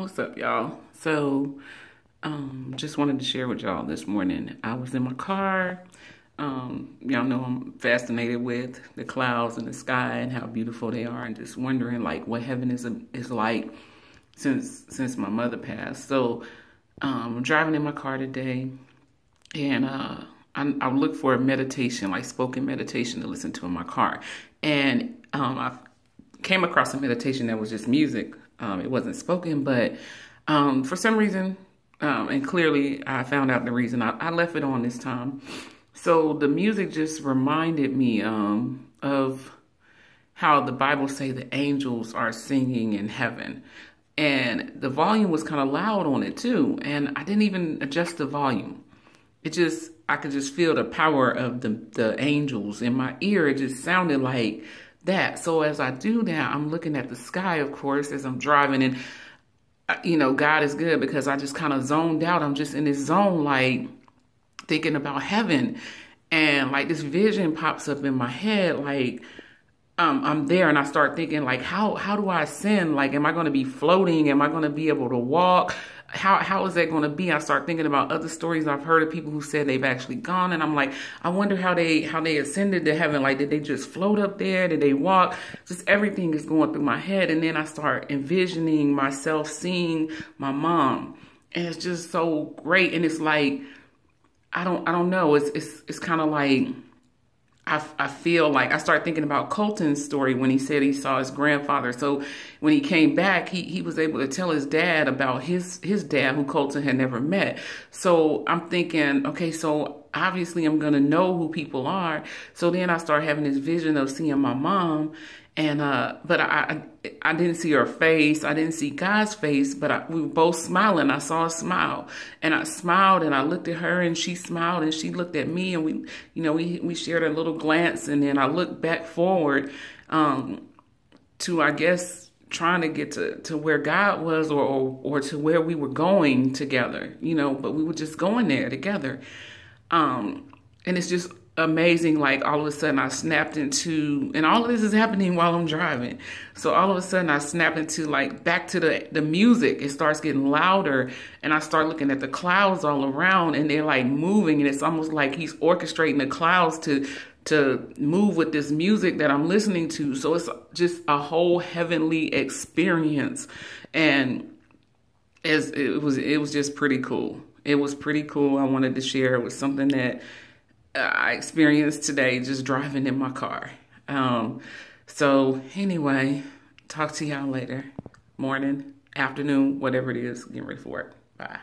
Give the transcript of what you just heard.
What's up, y'all? Just wanted to share with y'all this morning. I was in my car. Y'all know I'm fascinated with the clouds and the sky and how beautiful they are, and just wondering like what heaven is like since my mother passed. I'm driving in my car today, and I look for a meditation, like spoken meditation, to listen to in my car, and I came across a meditation that was just music. It wasn't spoken, but for some reason, and clearly I found out the reason, I left it on this time. So the music just reminded me of how the Bible say the angels are singing in heaven. And the volume was kind of loud on it too. And I didn't even adjust the volume. I could just feel the power of the angels in my ear. It just sounded like that. So as I do that, I'm looking at the sky, of course, as I'm driving, and God is good because I just kind of zoned out. I'm just in this zone, like thinking about heaven, and like this vision pops up in my head, like I'm there, and I start thinking like, how do I ascend? Like, am I going to be floating? Am I going to be able to walk? How is that going to be? I start thinking about other stories I've heard of people who said they've actually gone, and I'm like, I wonder how they ascended to heaven. Like, did they just float up there? Did they walk? Just everything is going through my head, and then I start envisioning myself seeing my mom, and it's just so great. And it's like, I don't know. It's kind of like, I feel like I start thinking about Colton's story when he said he saw his grandfather. So when he came back, he was able to tell his dad about his dad, who Colton had never met. So I'm thinking, okay, so obviously I'm going to know who people are. So then I start having this vision of seeing my mom. And, but I didn't see her face. I didn't see God's face, but we were both smiling. I saw a smile, and I smiled, and I looked at her, and she smiled, and she looked at me, and we shared a little glance. And then I looked back forward, to, I guess, trying to get to where God was, or to where we were going together, but we were just going there together. And it's just amazing. Like, all of a sudden I snapped into, and all of this is happening while I'm driving. So all of a sudden I snap into, like, back to the music. It starts getting louder, and I start looking at the clouds all around, and they're like moving, and it's almost like he's orchestrating the clouds to move with this music that I'm listening to. So it's just a whole heavenly experience. And it was just pretty cool. It was pretty cool. I wanted to share. It was something that I experienced today just driving in my car. So anyway, talk to y'all later. Morning, afternoon, whatever it is, getting ready for work. Bye.